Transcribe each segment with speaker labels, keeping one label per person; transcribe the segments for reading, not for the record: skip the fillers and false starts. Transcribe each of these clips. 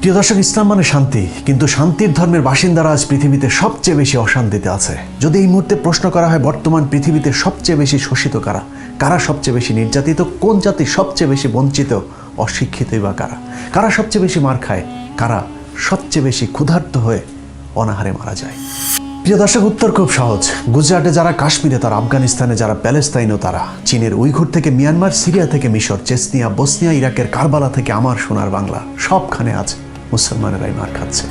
Speaker 1: প্রিয় দর্শক, ইসলাম মানে শান্তি, কিন্তু শান্তির ধর্মের বাসিন্দারা আজ পৃথিবীতে সবচেয়ে বেশি অশান্তিতে আছে। যদি এই মুহূর্তে প্রশ্ন করা হয় বর্তমান পৃথিবীতে সবচেয়ে বেশি শোষিত কারা, কারা সবচেয়ে বেশি নির্যাতিত, কোন জাতি সবচেয়ে বেশি বঞ্চিত, অশিক্ষিতই বা কারা, কারা সবচেয়ে বেশি মার খায়, কারা সবচেয়ে বেশি ক্ষুধার্ত হয়ে অনাহারে মারা যায়? প্রিয় দর্শক, উত্তর খুব সহজ। গুজরাটে যারা, কাশ্মীরে তারা, আফগানিস্তানে যারা, প্যালেস্তাইনও তারা, চীনের উইঘুর থেকে মিয়ানমার, সিরিয়া থেকে মিশর, চেচনিয়া, বসনিয়া, ইরাকের কারবালা থেকে আমার সোনার বাংলা, সবখানে আজ মুসলমানেরাই মার খাচ্ছে।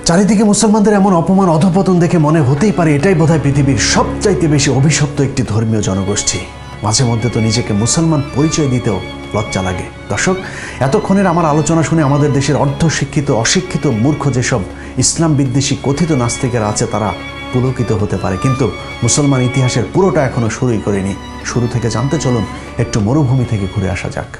Speaker 1: চারিদিকে মুসলমানদের এমন অপমান, অধপতন দেখে মনে হতেই পারে এটাই বোধহয় পৃথিবীর সবচাইতে বেশি অভিশপ্ত একটি ধর্মীয় জনগোষ্ঠী। মাঝে মধ্যে তো নিজেকে মুসলমান পরিচয় দিতেও লজ্জা লাগে। দর্শক, এতক্ষণের আমার আলোচনা শুনে আমাদের দেশের অর্ধশিক্ষিত, অশিক্ষিত, মূর্খ যেসব ইসলাম বিদ্বেষী কথিত নাস্তিকেরা আছে তারা পুলকিত হতে পারে, কিন্তু মুসলমান ইতিহাসের পুরোটা এখনো শুরুই করেনি। শুরু থেকে জানতে চলুন, একটু মরুভূমি থেকে ঘুরে আসা যাক।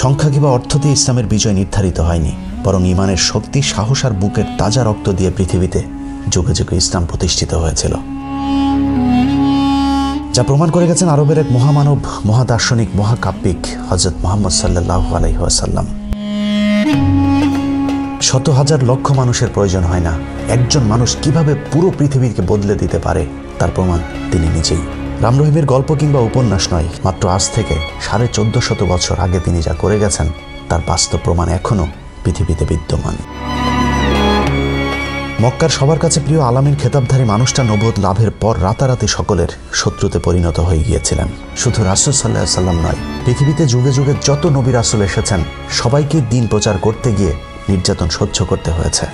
Speaker 1: সংখ্যা কিংবা অর্থ দিয়ে ইসলামের বিজয় নির্ধারিত হয়নি, বরং ইমানের শক্তি, সাহস আর বুকের তাজা রক্ত দিয়ে পৃথিবীতে যুগে যুগে ইসলাম প্রতিষ্ঠিত হয়েছিল, যা প্রমাণ করে গেছেন আরবের এক মহামানব, মহাদার্শনিক, মহাকাব্যিক হযরত মুহাম্মদ সাল্লাল্লাহু আলাইহি ওয়াসাল্লাম। শত হাজার লক্ষ মানুষের প্রয়োজন হয় না, একজন মানুষ কিভাবে পুরো পৃথিবীকে বদলে দিতে পারে তার প্রমাণ তিনি নিজেই। রাম রহিমের গল্প কিংবা উপন্যাস নয়, মাত্র আজ থেকে 1450 বছর আগে তিনি যা করে গেছেন তার বাস্তব প্রমাণ এখনো পৃথিবীতে বিদ্যমান। মক্কার সবার কাছে প্রিয় আলামিন খেতাবধারী মানুষটা নবুয়ত লাভের পর রাতারাতি সকলের শত্রুতে পরিণত হয়ে গিয়েছিলেন। শুধু রাসূল সাল্লাল্লাহু আলাইহি ওয়াসাল্লাম নয়, পৃথিবীতে যুগে যুগে যত নবী রাসূল এসেছেন সবাইকে দিন প্রচার করতে গিয়ে নির্যাতন সহ্য করতে হয়েছে।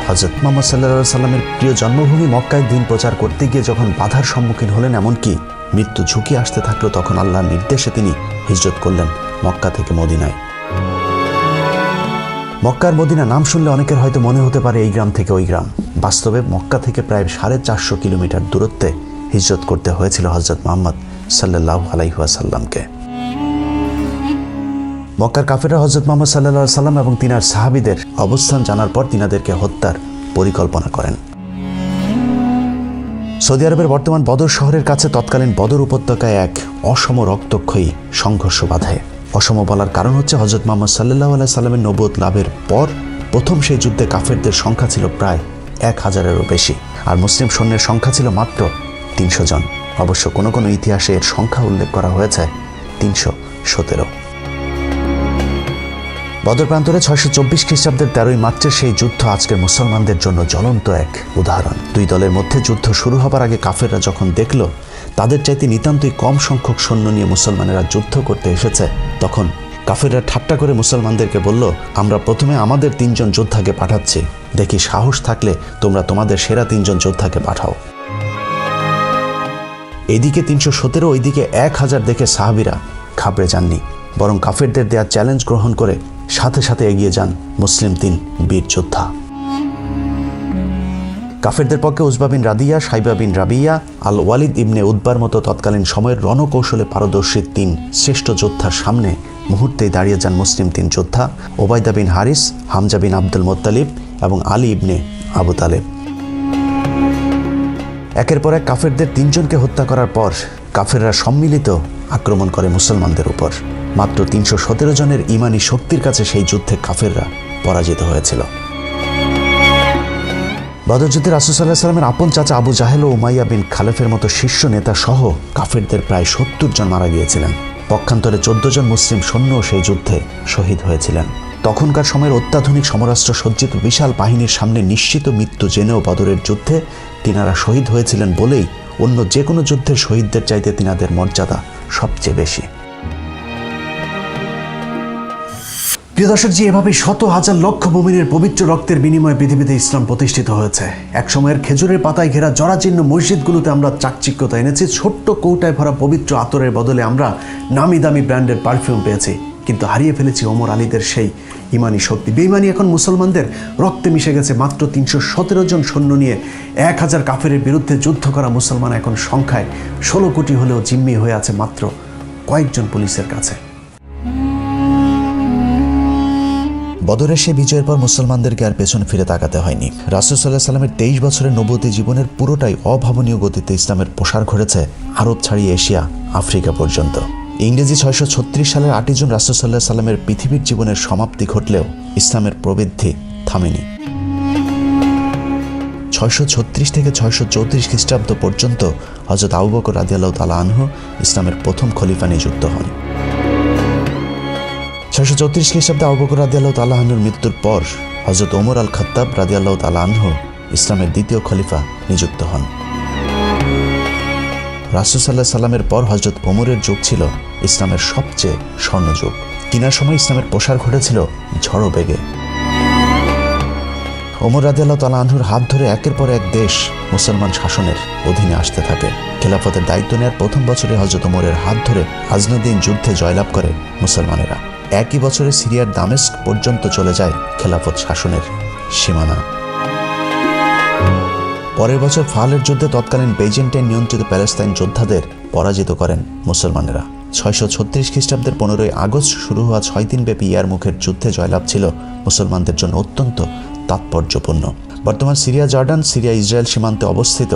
Speaker 1: হযরত মুহাম্মদ সাল্লাল্লাহু আলাইহি ওয়াসাল্লামের প্রিয় জন্মভূমি মক্কায় দিন প্রচার করতে গিয়ে যখন বাধার সম্মুখীন হলেন, এমনকি মৃত্যু ঝুঁকি আসতে থাকলো, তখন আল্লাহর নির্দেশে তিনি হিজরত করলেন মক্কা থেকে মদিনায়। মক্কার মদিনা নাম শুনলে অনেকের হয়তো মনে হতে পারে এই গ্রাম থেকে ওই গ্রাম। বাস্তবে মক্কা থেকে প্রায় 450 কিলোমিটার দূরত্বে হিজরত করতে হয়েছিল হযরত মুহাম্মদ সাল্লাল্লাহু আলাইহি ওয়াসাল্লামকে। মক্কার কাফেররা হযরত মুহাম্মদ সাল্লাল্লাহু আলাইহি ওয়াসাল্লাম এবং তিনার সাহাবীদের অবস্থান জানার পর তিনাদেরকে হত্যার পরিকল্পনা করেন। সৌদি আরবের বর্তমান বদর শহরের কাছে তৎকালীন বদর উপত্যকায় এক অসম রক্তক্ষয়ী সংঘর্ষ বাধে। অসম বলার কারণ হচ্ছে হযরত মুহাম্মদ সাল্লাল্লাহু আলাইহি সাল্লামের নবুয়ত লাভের পর প্রথম সেই যুদ্ধে কাফেরদের সংখ্যা ছিল প্রায় 1000-এরও বেশি, আর মুসলিম সৈন্যের সংখ্যা ছিল মাত্র 300 জন। অবশ্য কোনো কোনো ইতিহাসে এর সংখ্যা উল্লেখ করা হয়েছে 317। বদর প্রান্তরে 624 খ্রিস্টাব্দের 13ই মার্চের সেই যুদ্ধ আজকের মুসলমানদের জন্য জ্বলন্ত এক উদাহরণ। দুই দলের মধ্যে যুদ্ধ শুরু হবার আগে কাফেররা যখন দেখল তাদের চাইতে নিতান্তই কম সংখ্যক সৈন্য নিয়ে মুসলমানেরা যুদ্ধ করতে এসেছে, তখন কাফেররা ঠাট্টা করে মুসলমানদেরকে বলল, আমরা প্রথমে আমাদের 3 জন যোদ্ধাকে পাঠাচ্ছি, দেখি সাহস থাকলে তোমরা তোমাদের সেরা 3 জন যোদ্ধাকে পাঠাও। এদিকে 317, ওইদিকে 1000 দেখে সাহাবীরা ঘাবড়ে যাননি, বরং কাফেরদের দেয়া চ্যালেঞ্জ গ্রহণ করে সাথে সাথে এগিয়ে যান মুসলিম 3 বীর যোদ্ধা। কাফেরদের পক্ষে উজবা বিন রাদিয়া, সাইবা বিন রাবিয়া, আল ওয়ালিদ ইবনে উতবার মতো তৎকালীন সময়ের রণকৌশলে পারদর্শী 3 শ্রেষ্ঠ যোদ্ধার সামনে মুহূর্তেই দাঁড়িয়ে যান মুসলিম 3 যোদ্ধা, ওবায়দা বিন হারিস, হামজা বিন আব্দুল মুত্তালিব এবং আলী ইবনে আবু তালেব। একের পর এক কাফেরদের 3 জনকে হত্যা করার পর কাফেররা সম্মিলিত আক্রমণ করে মুসলমানদের উপর। মাত্র 317 জনের ইমানি শক্তির কাছে সেই যুদ্ধে কাফেররা পরাজিত হয়েছিল। বদর যুদ্ধে রাসূল সাল্লাল্লাহু আলাইহি ওয়াসাল্লামের আপন চাচা আবু জাহেল ও উমাইয়া বিন খালেফের মতো শীর্ষ নেতা সহ কাফেরদের প্রায় 70 জন মারা গিয়েছিলেন। পক্ষান্তরে 14 জন মুসলিম সৈন্যও সেই যুদ্ধে শহীদ হয়েছিলেন। তখনকার সময়ের অত্যাধুনিক সমরাস্ত্র সজ্জিত বিশাল বাহিনীর সামনে নিশ্চিত মৃত্যু জেনেও বদরের যুদ্ধে তিনারা শহীদ হয়েছিলেন বলেই অন্য যে কোনো যুদ্ধের শহীদদের চাইতে তিনাদের মর্যাদা সবচেয়ে বেশি। প্রিয় দর্শক, যে এভাবে শত হাজার লক্ষ মুমিনের পবিত্র রক্তের বিনিময়ে পৃথিবীতে ইসলাম প্রতিষ্ঠিত হয়েছে। এক সময়ের খেজুরের পাতায় ঘেরা জরাজীর্ণ মসজিদগুলোতে আমরা চাকচিক্যতা এনেছি, ছোট্ট কৌটায় ভরা পবিত্র আতরের বদলে আমরা নামি দামি ব্র্যান্ডের পারফিউম পেয়েছি, কিন্তু হারিয়ে ফেলেছি ওমর আলীদের সেই ইমানি শক্তি। বেঈমানি এখন মুসলমানদের রক্তে মিশে গেছে। মাত্র 317 জন সৈন্য নিয়ে 1000 কাফেরের বিরুদ্ধে যুদ্ধ করা মুসলমান এখন সংখ্যায় 16 কোটি হলেও জিম্মি হয়ে আছে মাত্র কয়েকজন পুলিশের কাছে। বদরের সে বিজয়ের পর মুসলমানদেরকে আর পেছনে ফিরে তাকাতে হয়নি। রাসূল সাল্লাল্লাহু আলাইহি ওয়াসাল্লামের 23 বছরের নবুয়তি জীবনের পুরোটাই অভাবনীয় গতিতে ইসলামের প্রসার ঘটেছে আরব ছাড়িয়ে এশিয়া, আফ্রিকা পর্যন্ত।
Speaker 2: ইংরেজি 636 সালের 8 জুন রাসূল সাল্লাল্লাহু আলাইহি সাল্লামের পৃথিবীর জীবনের সমাপ্তি ঘটলেও ইসলামের প্রবৃদ্ধি থামেনি। 636 থেকে 634 খ্রিস্টাব্দ পর্যন্ত হযরত আবু বকর রাদিয়াল্লাহু তাআলা আনহু ইসলামের প্রথম খলিফা নিযুক্ত হন। 634 খ্রিস্টাব্দে আবু বকর রাদিয়াল্লাহু তাআলা আনহুর মৃত্যুর পর হযরত ওমর আল খাত্তাব রাদিয়াল্লাহু তাআলা আনহু ইসলামের দ্বিতীয় খলিফা নিযুক্ত হন। রাসূল সাল্লাল্লাহু আলাইহি সাল্লামের পর হযরত ওমরের যুগ ছিল ইসলামের সবচেয়ে স্বর্ণযুগ। তিনার সময় ইসলামের প্রসার ঘটেছিল ঝড়ো বেগে। ওমর রাদিয়াল্লাহু তাআলা আনহুর হাত ধরে একের পর এক দেশ মুসলমান শাসনের অধীনে আসতে থাকে। খেলাফতের দায়িত্ব নেওয়ার প্রথম বছরে হযরত ওমরের হাত ধরে আজনউদ্দিন যুদ্ধে জয়লাভ করে মুসলমানেরা। একই বছরে সিরিয়ার দামেস্ক পর্যন্ত চলে যায় খেলাফত শাসনের সীমানা। পরের বছর ফালের যুদ্ধে তৎকালীন বেইজেন্টাইন নিয়ন্ত্রিত প্যালেস্তাইন যোদ্ধাদের পরাজিত করেন মুসলমানেরা। 636 খ্রিস্টাব্দের 15 আগস্ট শুরু হওয়া 6 দিনব্যাপী ইয়ারমুখের যুদ্ধে জয়লাভ ছিল মুসলমানদের জন্য অত্যন্ত তাৎপর্যপূর্ণ। বর্তমান সিরিয়া জর্ডান সিরিয়া ইসরায়েল সীমান্তে অবস্থিত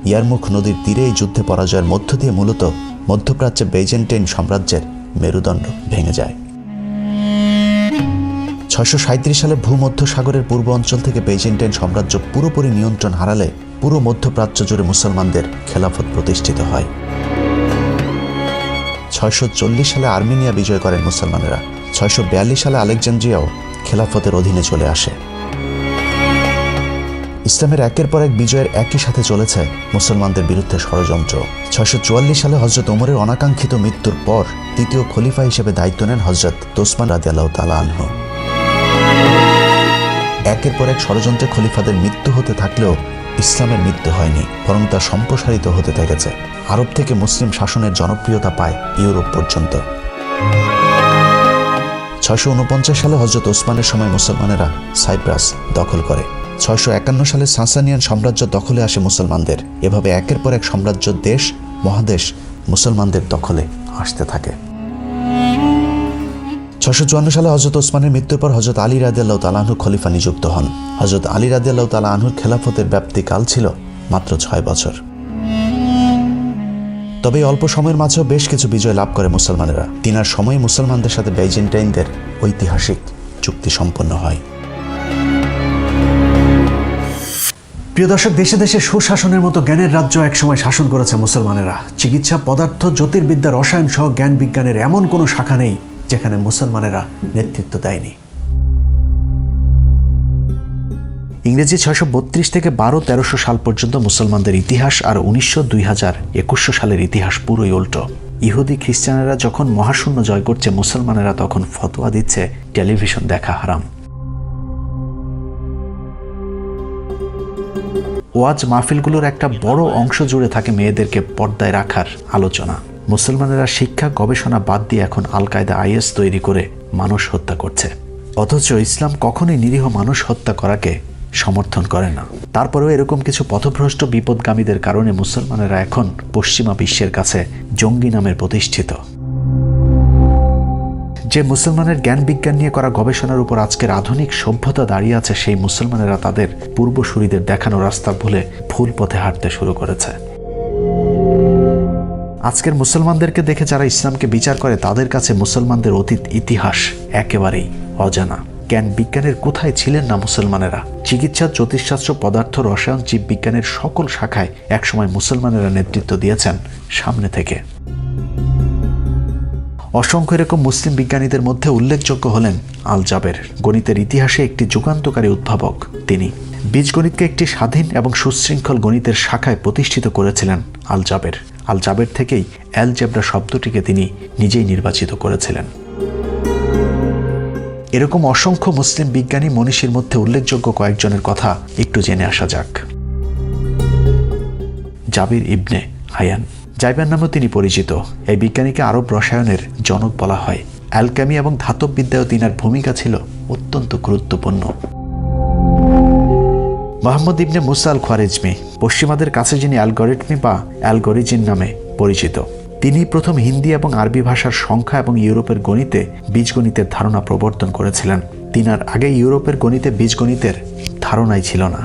Speaker 2: ইয়ারমুখ নদীর তীরে এই যুদ্ধে পরাজয়ের মধ্য দিয়ে মূলত মধ্যপ্রাচ্যে বেইজেন্টাইন সাম্রাজ্যের মেরুদণ্ড ভেঙে যায়। 637 সালে ভূমধ্য সাগরের পূর্ব অঞ্চল থেকে বেইজেন্টাইন সাম্রাজ্য পুরোপুরি নিয়ন্ত্রণ হারালে পুরো মধ্যপ্রাচ্য জুড়ে মুসলমানদের খেলাফত প্রতিষ্ঠিত হয়। 640 সালে আর্মেনিয়া বিজয় করেন মুসলমানেরা। 642 সালে আলেকজান্দ্রিয়াও খেলাফতের অধীনে চলে আসে। ইসলামের একের পর এক বিজয়ের একই সাথে চলেছে মুসলমানদের বিরুদ্ধে ষড়যন্ত্র। 644 সালে হযরত ওমরের অনাকাঙ্ক্ষিত মৃত্যুর পর তৃতীয় খলিফা হিসেবে দায়িত্ব নেন হযরত ওসমান রাদিয়াল্লাহু তাআলা আনহু। একের পর এক ষড়যন্ত্রে খলিফাদের মৃত্যু হতে থাকলেও ইসলামের মৃত্যু হয়নি, বরং তা সম্প্রসারিত হতে থেকেছে। আরব থেকে মুসলিম শাসনের জনপ্রিয়তা পায় ইউরোপ পর্যন্ত। 649 সালে হযরত ওসমানের সময় মুসলমানেরা সাইপ্রাস দখল করে। 651 সালে সাসানিয়ান সাম্রাজ্য দখলে আসে মুসলমানদের। এভাবে একের পর এক সাম্রাজ্য দেশ মহাদেশ মুসলমানদের দখলে আসতে থাকে। 654 সালে হযরত ওসমানের মৃত্যুর পর হযরত আলী রাদিয়াল্লাহু তাআলা আনহু খলিফা নিযুক্ত হন। হযরত আলী রাদিয়াল্লাহু তাআলা আনহুর খেলাফতের ব্যাপ্তিকাল ছিল মাত্র 6 বছর। তবে অল্প সময়ের মাঝেও বেশ কিছু বিজয় লাভ করে মুসলমানেরা। তিনার সময়ে মুসলমানদের সাথে বেইজেন্টাইনদের ঐতিহাসিক চুক্তি সম্পন্ন হয়।
Speaker 1: প্রিয় দর্শক, দেশে দেশে সুশাসনের মতো জ্ঞানের রাজ্য একসময় শাসন করেছে মুসলমানেরা। চিকিৎসা, পদার্থ, জ্যোতির্বিদ্যা, রসায়ন সহ জ্ঞান বিজ্ঞানের এমন কোনো শাখা নেই যেখানে মুসলমানেরা নেতৃত্ব দেয়নি। ইংরেজি 632 থেকে 1200-1300 সাল পর্যন্ত মুসলমানদের ইতিহাস, আর 1900-2021 সালের ইতিহাস পুরোই উল্টো। ইহুদি খ্রিস্টানেরা যখন মহাশূন্য জয় করছে, মুসলমানেরা তখন ফতোয়া দিচ্ছে টেলিভিশন দেখা হারাম। ওয়াজ মাহফিলগুলোর একটা বড় অংশ জুড়ে থাকে মেয়েদেরকে পর্দায় রাখার আলোচনা। মুসলমানেরা শিক্ষা গবেষণা বাদ দিয়ে এখন আল কায়দা IS তৈরি করে মানুষ হত্যা করছে। অথচ ইসলাম কখনোই নিরীহ মানুষ হত্যা করাকে সমর্থন করে না। তারপরেও এরকম কিছু পথভ্রষ্ট বিপদগামীদের কারণে মুসলমানেরা এখন পশ্চিমা বিশ্বের কাছে জঙ্গি নামের প্রতিষ্ঠিত। যে মুসলমানের জ্ঞান বিজ্ঞান নিয়ে করা গবেষণার উপর আজকের আধুনিক সভ্যতা দাঁড়িয়ে আছে, সেই মুসলমানেরা তাদের পূর্বসূরীদের দেখানো রাস্তা ভুলে ভুল পথে হাঁটতে শুরু করেছে। আজকের মুসলমানদেরকে দেখে যারা ইসলামকে বিচার করে, তাদের কাছে মুসলমানদের অতীত ইতিহাস একেবারেই অজানা। জ্ঞান বিজ্ঞানের কোথায় ছিলেন না মুসলমানেরা? চিকিৎসা, জ্যোতিষশাস্ত্র, পদার্থ, রসায়ন, জীববিজ্ঞানের সকল শাখায় একসময় মুসলমানেরা নেতৃত্ব দিয়েছেন সামনে থেকে। অসংখ্য এরকম মুসলিম বিজ্ঞানীদের মধ্যে উল্লেখযোগ্য হলেন আল জাবের। গণিতের ইতিহাসে একটি যুগান্তকারী উদ্ভাবক তিনি। বীজগণিতকে একটি স্বাধীন এবং সুশৃঙ্খল গণিতের শাখায় প্রতিষ্ঠিত করেছিলেন আল জাবের। আল জাবের থেকেই অ্যালজেব্রা শব্দটিকে তিনি নিজেই নির্বাচিত করেছিলেন। এরকম অসংখ্য মুসলিম বিজ্ঞানী মনীষীর মধ্যে উল্লেখযোগ্য কয়েকজনের কথা একটু জেনে আসা যাক। জাবির ইবনে হায়ান, জাইবার নামেও তিনি পরিচিত। এই বিজ্ঞানীকে আরব রসায়নের জনক বলা হয়। অ্যালকেমি এবং ধাতব বিদ্যায়ও তিনার ভূমিকা ছিল অত্যন্ত গুরুত্বপূর্ণ। মোহাম্মদ ইবনে মুসা আল খোয়ারিজমি, পশ্চিমাদের কাছে যিনি অ্যালগরিথমি বা অ্যালগরিজিন নামে পরিচিত। তিনি প্রথম হিন্দি এবং আরবি ভাষার সংখ্যা এবং ইউরোপের গণিতে বীজগণিতের ধারণা প্রবর্তন করেছিলেন। তিনার আগে ইউরোপের গণিতে বীজগণিতের ধারণাই ছিল না।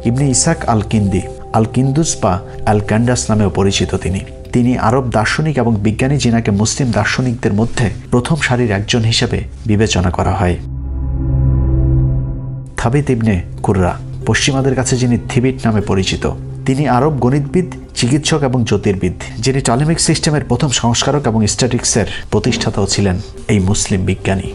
Speaker 1: ইবনে ইসাক আল কিন্দি, আল কিন্দুস বা আল ক্যান্ডাস নামেও পরিচিত তিনি। তিনি আরব দার্শনিক এবং বিজ্ঞানী যিনাকে মুসলিম দার্শনিকদের মধ্যে প্রথম সারির একজন হিসেবে বিবেচনা করা হয়। থাবিত ইবনে কুররা, পশ্চিমাদের কাছে যিনি থিবিট নামে পরিচিত, তিনি আরব গণিতবিদ, চিকিৎসক এবং জ্যোতির্বিদ, যিনি টলেমিক সিস্টেমের প্রথম সংস্কারক এবং স্ট্যাটিক্সের প্রতিষ্ঠাতাও ছিলেন এই মুসলিম বিজ্ঞানী।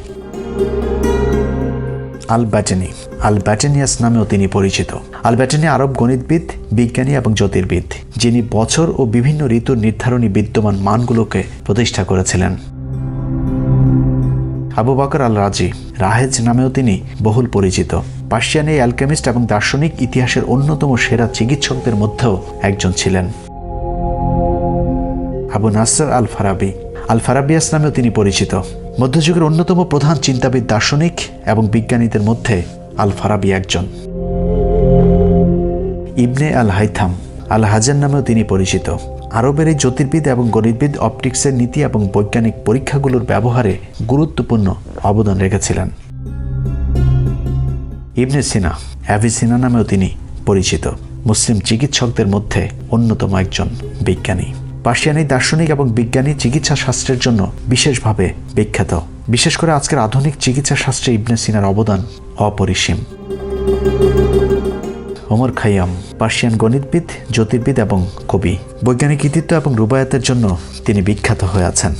Speaker 1: আল ব্যাটেনি, আল ব্যাটেনিয়াস নামেও তিনি পরিচিত। আল ব্যাটেনি আরব গণিতবিদ, বিজ্ঞানী এবং জ্যোতির্বিদ, যিনি বছর ও বিভিন্ন ঋতুর নির্ধারণী বিদ্যমান মানগুলোকে প্রতিষ্ঠা করেছিলেন। আবু বকর আল রাজি, রাহেজ নামেও তিনি বহুল পরিচিত। পার্সিয়ান এই অ্যালকেমিস্ট এবং দার্শনিক ইতিহাসের অন্যতম সেরা চিকিৎসকদের মধ্যেও একজন ছিলেন। আবু নাসর আল ফারাবি, আল ফারাবিয়াস নামেও তিনি পরিচিত। মধ্যযুগের অন্যতম প্রধান চিন্তাবিদ, দার্শনিক এবং বিজ্ঞানীদের মধ্যে আল ফারাবি একজন। ইবনে আল হাইথাম, আল হাজার নামেও তিনি পরিচিত। আরবের এই জ্যোতির্বিদ এবং গণিতবিদ অপটিক্সের নীতি এবং বৈজ্ঞানিক পরীক্ষাগুলোর ব্যবহারে গুরুত্বপূর্ণ অবদান রেখেছিলেন। ইবনে সিনা, অ্যাভিসিনা নামেও তিনি পরিচিত। মুসলিম চিকিৎসকদের মধ্যে অন্যতম একজন বিজ্ঞানী। পার্সিয়ান এই দার্শনিক এবং বিজ্ঞানী চিকিৎসা শাস্ত্রের জন্য বিশেষভাবে বিখ্যাত। বিশেষ করে আজকের আধুনিক চিকিৎসা শাস্ত্রে ইবনে সিনার অবদান অপরিসীম। ওমর খাইয়াম, পার্সিয়ান গণিতবিদ, জ্যোতির্বিদ এবং কবি। বৈজ্ঞানিক কৃতিত্ব এবং রুবায়াতের জন্য তিনি বিখ্যাত হয়ে আছেন।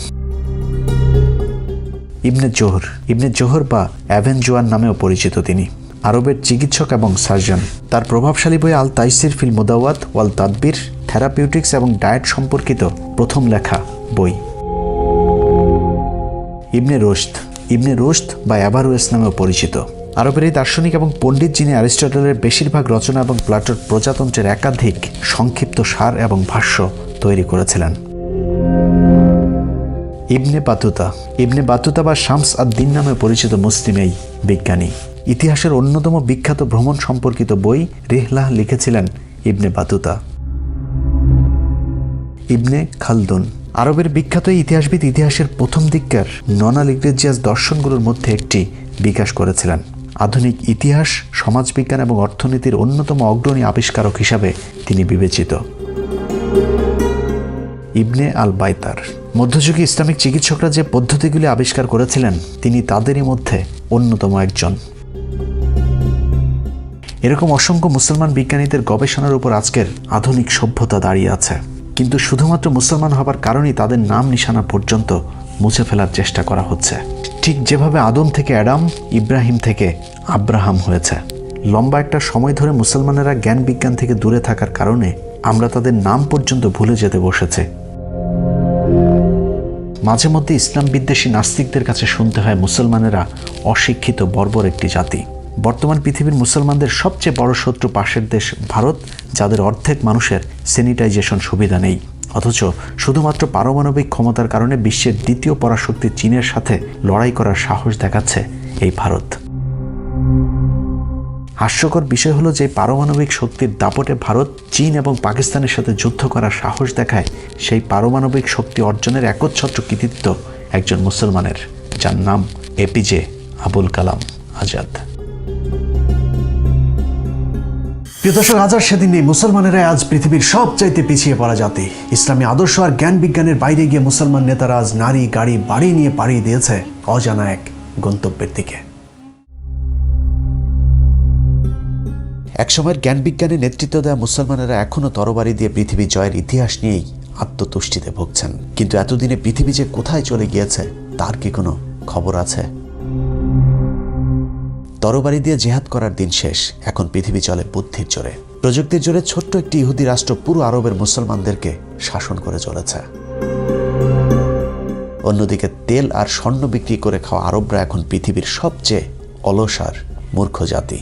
Speaker 1: ইবনে জোহর বা অ্যাভেনজোয়ার নামেও পরিচিত তিনি। আরবের চিকিৎসক এবং সার্জন। তার প্রভাবশালী বই আল তাইসির ফিল মুদাওয়াত ওয়াল তাদবির থেরাপিউটিক্স এবং ডায়েট সম্পর্কিত প্রথম লেখা বই। ইবনে রুশদ বা অ্যাভারোয়েস নামেও পরিচিত। আরবের এই দার্শনিক এবং পণ্ডিত, যিনি অ্যারিস্টটলের বেশিরভাগ রচনা এবং প্লাটোর প্রজাতন্ত্রের একাধিক সংক্ষিপ্ত সার এবং ভাষ্য তৈরি করেছিলেন। ইবনে বাতুতা বা শামস আদ-দিন নামে পরিচিত মুসলিম এই বিজ্ঞানী। ইতিহাসের অন্যতম বিখ্যাত ভ্রমণ সম্পর্কিত বই রিহলাহ লিখেছিলেন ইবনে বাতুতা। ইবনে খালদুন, আরবের বিখ্যাত ইতিহাসবিদ, ইতিহাসের প্রথম দিককার নন আল-ইগ্রেজিয়াস দর্শনগুলোর মধ্যে একটি বিকাশ করেছিলেন। আধুনিক ইতিহাস, সমাজবিজ্ঞান এবং অর্থনীতির অন্যতম অগ্রণী আবিষ্কারক হিসাবে তিনি বিবেচিত। ইবনে আল বাইতার, মধ্যযুগে ইসলামিক চিকিৎসকরা যে পদ্ধতিগুলি আবিষ্কার করেছিলেন, তিনি তাদেরই মধ্যে অন্যতম একজন। এরকম অসংখ্য মুসলমান বিজ্ঞানীদের গবেষণার উপর আজকের আধুনিক সভ্যতা দাঁড়িয়ে আছে, কিন্তু শুধুমাত্র মুসলমান হবার কারণেই তাদের নাম নিশানা পর্যন্ত মুছে ফেলার চেষ্টা করা হচ্ছে। ঠিক যেভাবে আদম থেকে অ্যাডাম, ইব্রাহিম থেকে আব্রাহাম হয়েছে। লম্বা একটা সময় ধরে মুসলমানেরা জ্ঞান বিজ্ঞান থেকে দূরে থাকার কারণে আমরা তাদের নাম পর্যন্ত ভুলে যেতে বসেছে। মাঝে মধ্যে ইসলাম বিদ্বেষী নাস্তিকদের কাছে শুনতে হয় মুসলমানেরা অশিক্ষিত বর্বর একটি জাতি। বর্তমান পৃথিবীর মুসলমানদের সবচেয়ে বড় শত্রু পাশের দেশ ভারত, যাদের অর্ধেক মানুষের স্যানিটাইজেশন সুবিধা নেই, অথচ শুধুমাত্র পারমাণবিক ক্ষমতার কারণে বিশ্বের দ্বিতীয় পরাশক্তি চীনের সাথে লড়াই করার সাহস দেখাচ্ছে এই ভারত। হাস্যকর বিষয় হলো যে পারমাণবিক শক্তির দাপটে ভারত, চীন এবং পাকিস্তানের সাথে যুদ্ধ করার সাহস দেখায় সেই পারমাণবিক শক্তি অর্জনের একচ্ছত্র কৃতিত্ব একজন মুসলমানের, যার নাম এপিজে আবুল কালাম আজাদ। প্রিয় দর্শক, আজ আর সেদিন নেই। মুসলমানেরা আজ পৃথিবীর সবচাইতে পিছিয়ে পড়া জাতি। ইসলামী আদর্শ আর জ্ঞান বিজ্ঞানের বাইরে গিয়ে মুসলমান নেতারা আজ নারী, গাড়ি, বাড়ি নিয়ে পাড়ি দিয়েছে অজানা এক গন্তব্যের দিকে।
Speaker 2: একসময়ের জ্ঞান বিজ্ঞানে নেতৃত্ব দেওয়া মুসলমানেরা এখনও তরবারি দিয়ে পৃথিবী জয়ের ইতিহাস নিয়েই আত্মতুষ্টিতে ভুগছেন। কিন্তু এতদিনে পৃথিবী যে কোথায় চলে গিয়েছে তার কি কোনো খবর আছে? তরবারি দিয়ে জেহাদ করার দিন শেষ। এখন পৃথিবী চলে বুদ্ধির জোরে, প্রযুক্তির জোরে। ছোট্ট একটি ইহুদি রাষ্ট্র পুরো আরবের মুসলমানদেরকে শাসন করে চলেছে। অন্যদিকে তেল আর স্বর্ণ বিক্রি করে খাওয়া আরবরা এখন পৃথিবীর সবচেয়ে অলস আর মূর্খ জাতি।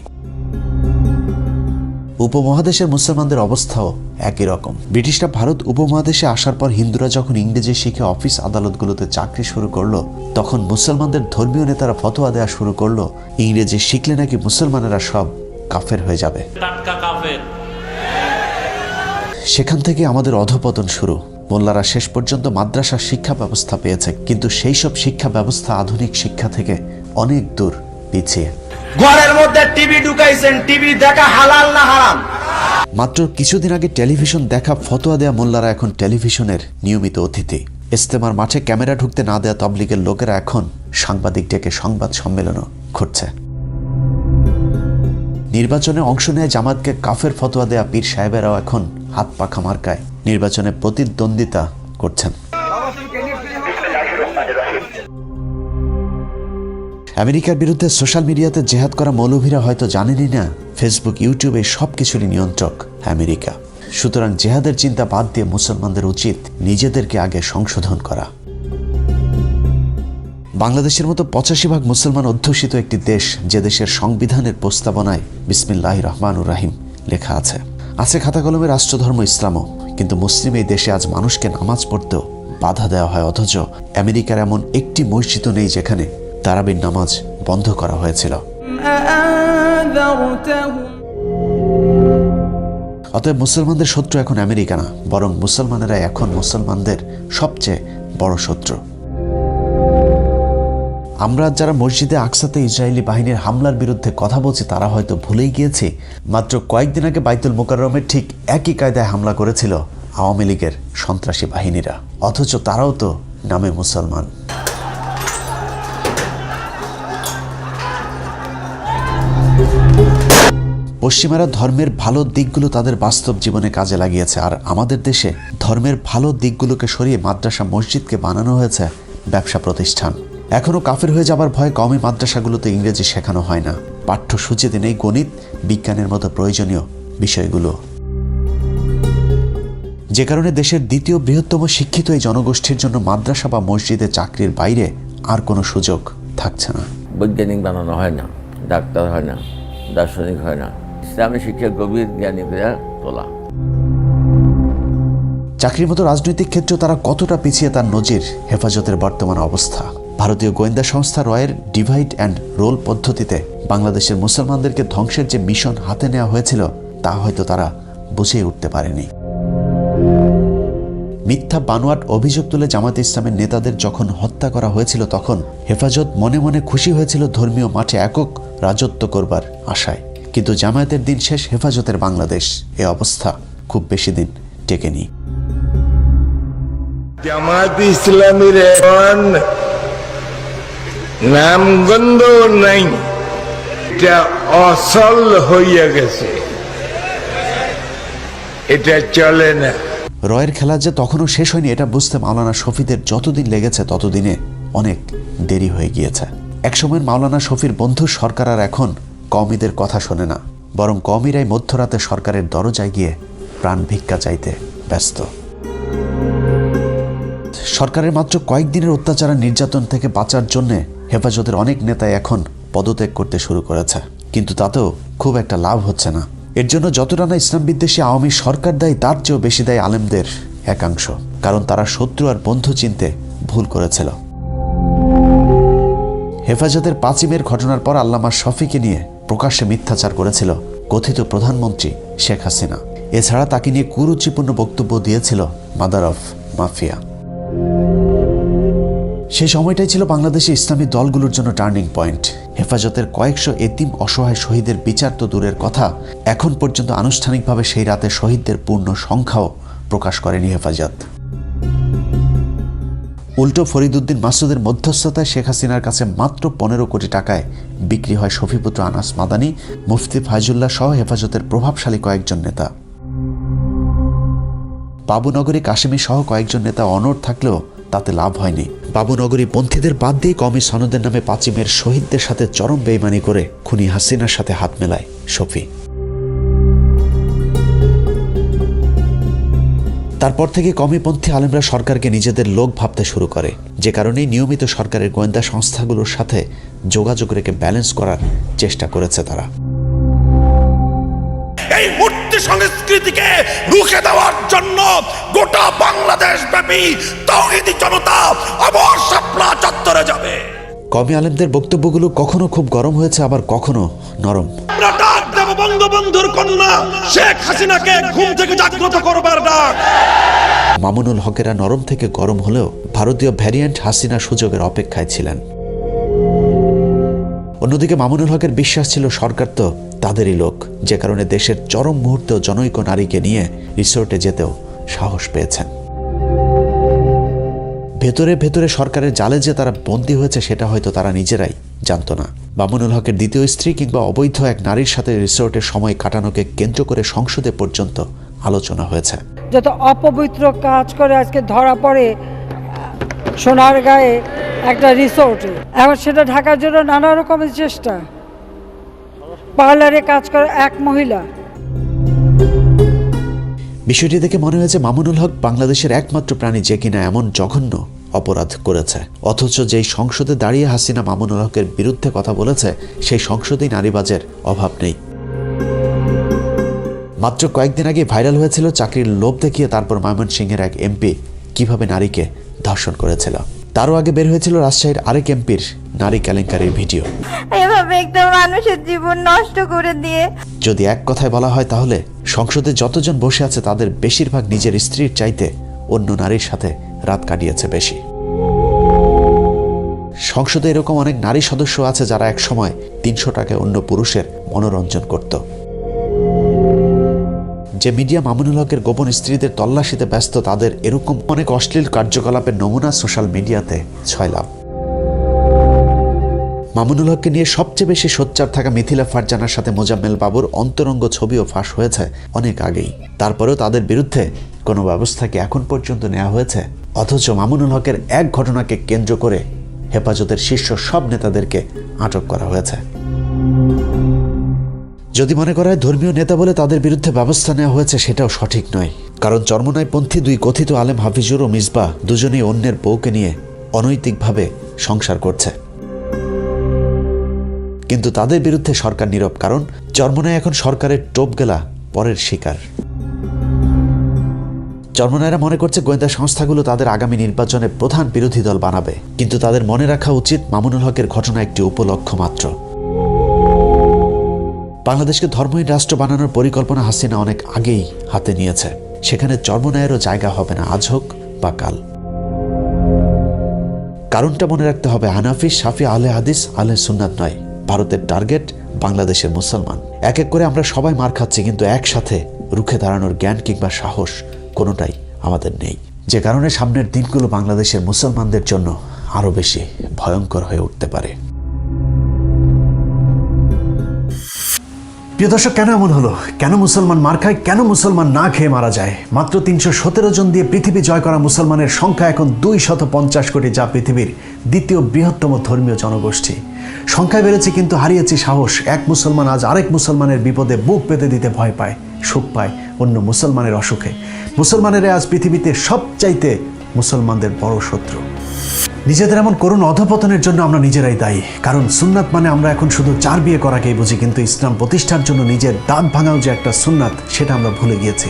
Speaker 2: উপমহাদেশের মুসলমানদের অবস্থাও একই রকম। ব্রিটিশরা ভারত উপমহাদেশে আসার পর হিন্দুরা যখন ইংরেজি শিখে অফিস আদালতগুলোতে চাকরি শুরু করলো, তখন মুসলমানদের ধর্মীয় নেতারা ফতোয়া দেওয়া শুরু করলো ইংরেজি শিখলে নাকি মুসলমানেরা সব কাফের হয়ে যাবে। সেখান থেকে আমাদের অধঃপতন শুরু। মোল্লারা শেষ পর্যন্ত মাদ্রাসার শিক্ষা ব্যবস্থা পেয়েছে, কিন্তু সেই সব শিক্ষা ব্যবস্থা আধুনিক শিক্ষা থেকে অনেক দূর পিছিয়ে।
Speaker 3: ঘরের মধ্যে টিভি ঢুকাইছেন, টিভি দেখা হালাল না হারাম?
Speaker 2: মাত্র কিছুদিন আগে টেলিভিশন দেখা ফতোয়া দেয়া মোল্লারা এখন টেলিভিশনের নিয়মিত অতিথি। ইজতেমার মাঠে ক্যামেরা ঢুকতে না দেয়া তাবলীগের লোকেরা এখন সাংবাদিক ডেকে সংবাদ সম্মেলনও ঘটছে। নির্বাচনে অংশ নেয় জামাতকে কাফের ফতোয়া দেয়া পীর সাহেবেরাও এখন হাত পাখা মার্কায় নির্বাচনে প্রতিদ্বন্দ্বিতা করছেন। আমেরিকার বিরুদ্ধে সোশ্যাল মিডিয়াতে জেহাদ করা মৌলভীরা হয়তো জানেনই না ফেসবুক, ইউটিউবে সবকিছুরই নিয়ন্ত্রক আমেরিকা। সুতরাং জেহাদের চিন্তা বাদ দিয়ে মুসলমানদের উচিত নিজেদেরকে আগে সংশোধন করা। বাংলাদেশের মতো 85% মুসলমান অধ্যুষিত একটি দেশ, যে দেশের সংবিধানের প্রস্তাবনায় বিসমিল্লাহির রহমানুর রাহিম লেখা আছে। আছে খাতা কলমে রাষ্ট্রধর্ম ইসলামও, কিন্তু মুসলিম এই দেশে আজ মানুষকে নামাজ পড়তেও বাধা দেওয়া হয়। অথচ আমেরিকার এমন একটি মসজিদও নেই যেখানে তারাবির নামাজ বন্ধ করা হয়েছিল। অতএব মুসলমানদের শত্রু এখন আমেরিকা না, বরং মুসলমানেরা এখন মুসলমানদের সবচেয়ে বড় শত্রু। আমরা যারা মসজিদে আকসাতে ইসরায়েলি বাহিনীর হামলার বিরুদ্ধে কথা বলছি তারা হয়তো ভুলেই গিয়েছি মাত্র কয়েকদিন আগে বাইতুল মোকাররমের ঠিক একই কায়দায় হামলা করেছিল আওয়ামী লীগের সন্ত্রাসী বাহিনীরা, অথচ তারাও তো নামে মুসলমান। পশ্চিমারা ধর্মের ভালো দিকগুলো তাদের বাস্তব জীবনে কাজে লাগিয়েছে, আর আমাদের দেশে ধর্মের ভালো দিকগুলোকে সরিয়ে মাদ্রাসা মসজিদকে বানানো হয়েছে ব্যবসা প্রতিষ্ঠান। এখনও কাফের হয়ে যাবার ভয়ে কওমি মাদ্রাসাগুলোতে ইংরেজি শেখানো হয় না, পাঠ্যসূচিতে নেই গণিত, বিজ্ঞানের মতো প্রয়োজনীয় বিষয়গুলো, যে কারণে দেশের দ্বিতীয় বৃহত্তম শিক্ষিত এই জনগোষ্ঠীর জন্য মাদ্রাসা বা মসজিদে চাকরির বাইরে আর কোনো সুযোগ থাকছে না।
Speaker 4: বৈজ্ঞানিক বানানো হয় না, ডাক্তার হয় না, দার্শনিক হয় না, ইসলামী শিক্ষার গভীর জ্ঞানী করে তোলা।
Speaker 2: চাকরির মতো রাজনৈতিক ক্ষেত্রেও তারা কতটা পিছিয়ে তার নজির হেফাজতের বর্তমান অবস্থা। ভারতীয় গোয়েন্দা সংস্থা রয়ের ডিভাইড অ্যান্ড রোল পদ্ধতিতে বাংলাদেশের মুসলমানদেরকে ধ্বংসের যে মিশন হাতে নেওয়া হয়েছিল তা হয়তো তারা বুঝিয়ে উঠতে পারেনি। মিথ্যা বানোয়াট অভিযোগ তুলে জামায়াতে ইসলামের নেতাদের যখন হত্যা করা হয়েছিল তখন হেফাজত মনে মনে খুশি হয়েছিল ধর্মীয় মাঠে একক রাজত্ব করবার আশায়, কিন্তু জামায়াতের দিন শেষ, হেফাজতের বাংলাদেশ। এ অবস্থা খুব বেশি দিন টেকেনি।
Speaker 5: জামায়াত ইসলামীর এখন নামগন্ধ নাই, এটা অসল হইয়া গেছে, এটা চলে না।
Speaker 2: রয়ের খেলা যে তখনও শেষ হয়নি এটা বুঝতে মাওলানা শফিদের যতদিন লেগেছে ততদিনে অনেক দেরি হয়ে গিয়েছে। একসময়ের মাওলানা শফির বন্ধু সরকার আর এখন কওমিদের কথা শোনে না, বরং কওমিরাই মধ্যরাতে সরকারের দরজায় গিয়ে প্রাণ ভিক্ষা চাইতে ব্যস্ত। সরকারের মাত্র কয়েকদিনের অত্যাচার আর নির্যাতন থেকে বাঁচার জন্যে হেফাজতের অনেক নেতাই এখন পদত্যাগ করতে শুরু করেছে, কিন্তু তাতেও খুব একটা লাভ হচ্ছে না। এর জন্য যতটা না ইসলাম বিদ্বেষী আওয়ামী সরকার দায়ী, তার চেয়েও বেশি দায়ী আলেমদের একাংশ, কারণ তারা শত্রু আর বন্ধু চিনতে ভুল করেছিল। হেফাজতের 5ই মের ঘটনার পর আল্লামা শফিকে নিয়ে প্রকাশ্যে মিথ্যাচার করেছিল কথিত প্রধানমন্ত্রী শেখ হাসিনা। এছাড়া তাকে নিয়ে কুরুচিপূর্ণ বক্তব্য দিয়েছিল মাদার অফ মাফিয়া। সেই সময়টাই ছিল বাংলাদেশে ইসলামী দলগুলোর জন্য টার্নিং পয়েন্ট। হেফাজতের কয়েকশো এতিম অসহায় শহীদের বিচার তো দূরের কথা, এখন পর্যন্ত আনুষ্ঠানিকভাবে সেই রাতে শহীদদের পূর্ণ সংখ্যাও প্রকাশ করেনি হেফাজত। উল্টো ফরিদউদ্দিন মাসুদের মধ্যস্থতায় শেখ হাসিনার কাছে মাত্র 15 কোটি টাকায় বিক্রি হয় শফিপুত্র আনাস মাদানী, মুফতি ফায়জুল্লাহ সহ হেফাজতের প্রভাবশালী কয়েকজন নেতা। বাবুনগরী কাশেমী সহ কয়েকজন নেতা অনড় থাকলেও তাতে লাভ হয়নি। বাবুনগরী পন্থীদের বাদ দিয়ে কওমি সনদের নামে 5ই মের শহীদদের সাথে চরম বেইমানি করে খুনি হাসিনার সাথে হাত মেলায় শফি। তারপর থেকে কওমিপন্থী আলেমরা সরকারকে নিজেদের লোক ভাবতে শুরু করে, যে কারণেই নিয়মিত সরকারের গোয়েন্দা সংস্থাগুলোর সাথে যোগাযোগ রেখে ব্যালেন্স করার চেষ্টা করেছে তারা।
Speaker 6: এই মূর্তি সংস্কৃতিকে রুখে দেওয়ার জন্য গোটা বাংলাদেশ ব্যাপী তাওহীদি জনতা আবার শাপলা চত্বরে যাবে।
Speaker 2: কওমি আলেমদের বক্তব্যগুলো কখনো খুব গরম হয়েছে, আবার কখনো নরম।
Speaker 6: আমরা ডাক দেব বঙ্গবন্ধুর কন্যা শেখ হাসিনাকে ঘুম থেকে জাগ্রত করবার ডাক।
Speaker 2: মামুনুল হকেরা নরম থেকে গরম হলেও ভারতীয় ভ্যারিয়েন্ট হাসিনা সুযোগের অপেক্ষায় ছিলেন। অন্যদিকে মামুনুল হকের বিশ্বাস ছিল সরকার তো তাদেরই লোক, যে কারণে দেশের চরম মুহূর্তেও জনৈক নারীকে নিয়ে রিসোর্টে যেতেও সাহস পেয়েছেন। ভেতরে ভেতরে সরকারের জালে যে তারা বন্দী হয়েছে সেটা হয়তো তারা নিজেরাই জানতো না। মামুনুল হকের দ্বিতীয় স্ত্রী কিংবা অবৈধ এক নারীর সাথে রিসোর্টে সময় কাটানোকে কেন্দ্র করে সংসদে পর্যন্ত আলোচনা হয়েছে।
Speaker 7: যত অপবিত্র কাজ করে আজকে ধরা পড়ে সোনারগাঁয়ে একটা রিসোর্টে, এখন সেটা ঢাকার জন্য নানা রকমের চেষ্টা। পার্লারে কাজ করে এক মহিলা।
Speaker 2: বিষয়টি দেখে মনে হয়েছে মামুনুল হক বাংলাদেশের একমাত্র প্রাণী যে কিনা এমন জঘন্য অপরাধ করেছে, অথচ যেই সংসদে দাঁড়িয়ে হাসিনা মামুনুল হকের বিরুদ্ধে কথা বলেছে সেই সংসদেই নারীবাজের অভাব নেই। মাত্র কয়েকদিন আগে ভাইরাল হয়েছিল চাকরির লোভ দেখিয়ে তারপর ময়মনসিংহের এক এমপি কিভাবে নারীকে ধর্ষণ করেছিল। তারও আগে বের হয়েছিল রাজশাহীর আরেক এমপির নারী কেলেঙ্কারির ভিডিও।
Speaker 8: এভাবে একটা মানুষের জীবন নষ্ট করে দিয়ে,
Speaker 2: যদি এক কথায় বলা হয় তাহলে সংসদে যতজন বসে আছে তাদের বেশিরভাগ নিজের স্ত্রীর চাইতে অন্য নারীর সাথে রাত কাটিয়েছে বেশি। সংসদে এরকম অনেক নারী সদস্য আছে যারা এক সময় 300 টাকায় অন্য পুরুষের মনোরঞ্জন করত। যে মিডিয়া মামুনুল হকের গোপন স্ত্রীদের তল্লাশিতে ব্যস্ত তাদের এরকম অনেক অশ্লীল কার্যকলাপের নমুনা সোশ্যাল মিডিয়াতে ছয়লাভ। মামুনুল হককে নিয়ে সবচেয়ে বেশি সোচ্চার থাকা মিথিলা ফারজানার সাথে মোজাম্মেল বাবুর অন্তরঙ্গ ছবিও ফাঁস হয়েছে অনেক আগেই। তারপরেও তাদের বিরুদ্ধে কোনো ব্যবস্থা কি এখন পর্যন্ত নেওয়া হয়েছে? অথচ মামুনুল হকের এক ঘটনাকে কেন্দ্র করে হেফাজতের শীর্ষ সব নেতাদেরকে আটক করা হয়েছে। যদি মনে করা হয় ধর্মীয় নেতা বলে তাদের বিরুদ্ধে ব্যবস্থা নেওয়া হয়েছে, সেটাও সঠিক নয়। কারণ চরমনাইপন্থী দুই কথিত আলেম হাফিজুর ও মিসবাহ দুজনেই অন্যের বউকে নিয়ে অনৈতিকভাবে সংসার করছে, কিন্তু তাদের বিরুদ্ধে সরকার নীরব। কারণ চরমনায় এখন সরকারের টোপ গেলা পরের শিকার। চরমনাইরা মনে করছে গোয়েন্দা সংস্থাগুলো তাদের আগামী নির্বাচনে প্রধান বিরোধী দল বানাবে, কিন্তু তাদের মনে রাখা উচিত মামুনুল হকের ঘটনা একটি উপলক্ষ মাত্র। বাংলাদেশকে ধর্মহীন রাষ্ট্র বানানোর পরিকল্পনা হাসিনা অনেক আগেই হাতে নিয়েছে। সেখানে চরমনায়েরও জায়গা হবে না আজ হোক বা কাল। কারণটা মনে রাখতে হবে, হানাফি, শাফি, আহলে হাদিস, আহলে সুন্নাত নয়, ভারতের টার্গেট বাংলাদেশের মুসলমান। এক এক করে আমরা সবাই মার খাচ্ছি, কিন্তু একসাথে রুখে দাঁড়ানোর জ্ঞান কিংবা সাহস কোনোটাই আমাদের নেই, যে কারণে সামনের দিনগুলো বাংলাদেশের মুসলমানদের জন্য আরো বেশি ভয়ঙ্কর হয়ে উঠতে পারে।
Speaker 1: প্রিয় দর্শক, কেন এমন হলো? কেন মুসলমান মার খায়? কেন মুসলমান না খেয়ে মারা যায়? মাত্র 317 জন দিয়ে পৃথিবী জয় করা মুসলমানের সংখ্যা এখন 250 কোটি, যা পৃথিবীর দ্বিতীয় বৃহত্তম ধর্মীয় জনগোষ্ঠী। সংখ্যায় বেড়েছে কিন্তু হারিয়েছে সাহস। এক মুসলমান আজ আরেক মুসলমানের বিপদে বুক পেতে দিতে ভয় পায়, সুখ পায় অন্য মুসলমানের অসুখে। মুসলমানেরা আজ পৃথিবীতে সবচাইতে মুসলমানদের বড় শত্রু। নিজেদের এমন করুণ অধপতনের জন্য আমরা নিজেরাই দায়ী। কারণ সুন্নাত মানে আমরা এখন শুধু 4 বিয়ে করাকেই বুঝি, কিন্তু ইসলাম প্রতিষ্ঠার জন্য নিজের দাঁত ভাঙাও যে একটা সুন্নাত, সেটা আমরা ভুলে গিয়েছি।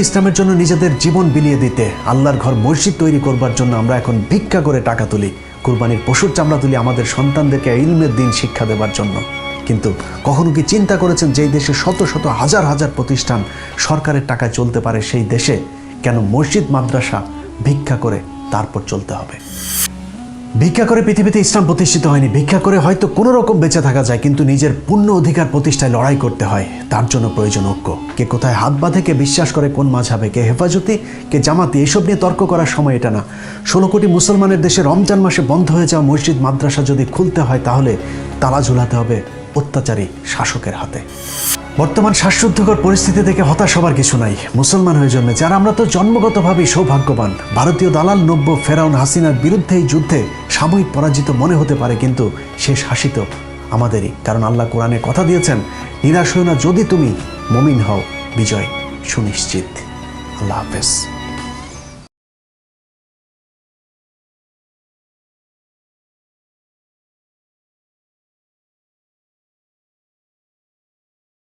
Speaker 1: ইসলামের জন্য নিজেদের জীবন বিলিয়ে দিতে। আল্লাহর ঘর মসজিদ তৈরি করবার জন্য আমরা এখন ভিক্ষা করে টাকা তুলি, কুরবানির পশুর চামড়া তুলি আমাদের সন্তানদেরকে ইলমের দিন শিক্ষা দেবার জন্য। কিন্তু কখনো কি চিন্তা করেছেন, যেই দেশে শত শত হাজার হাজার প্রতিষ্ঠান সরকারের টাকায় চলতে পারে, সেই দেশে কেন মসজিদ মাদ্রাসা ভিক্ষা করে তারপর চলতে হবে? ভিক্ষা করে পৃথিবীতে ইসলাম প্রতিষ্ঠিত হয়নি। ভিক্ষা করে হয়তো কোনো রকম বেঁচে থাকা যায়, কিন্তু নিজের পূর্ণ অধিকার প্রতিষ্ঠায় লড়াই করতে হয়। তার জন্য প্রয়োজন ঐক্য। কে কোথায় হাত বাঁধে, কে বিশ্বাস করে কোন মাঝহাবে, কে হেফাজতি, কে জামাতি, এসব নিয়ে তর্ক করার সময় এটা না। 16 কোটি মুসলমানের দেশে রমজান মাসে বন্ধ হয়ে যাওয়া মসজিদ মাদ্রাসা যদি খুলতে হয়, তাহলে তালা ঝুলাতে হবে অত্যাচারী শাসকের হাতে। বর্তমান শ্বাসরুদ্ধকর পরিস্থিতি থেকে হতাশ হবার কিছু নাই। মুসলমান হয়ে জন্মেছে, আর আমরা তো জন্মগতভাবেই সৌভাগ্যবান। ভারতীয় দালাল নব্য ফেরাউন হাসিনার বিরুদ্ধে এই যুদ্ধে সাময়িক পরাজিত মনে হতে পারে, কিন্তু শেষ হাসি তো আমাদেরই। কারণ আল্লাহ কোরআনে কথা দিয়েছেন, নিরাশ হও না, যদি তুমি মুমিন হও, বিজয় সুনিশ্চিত। আল্লাহ হাফেজ।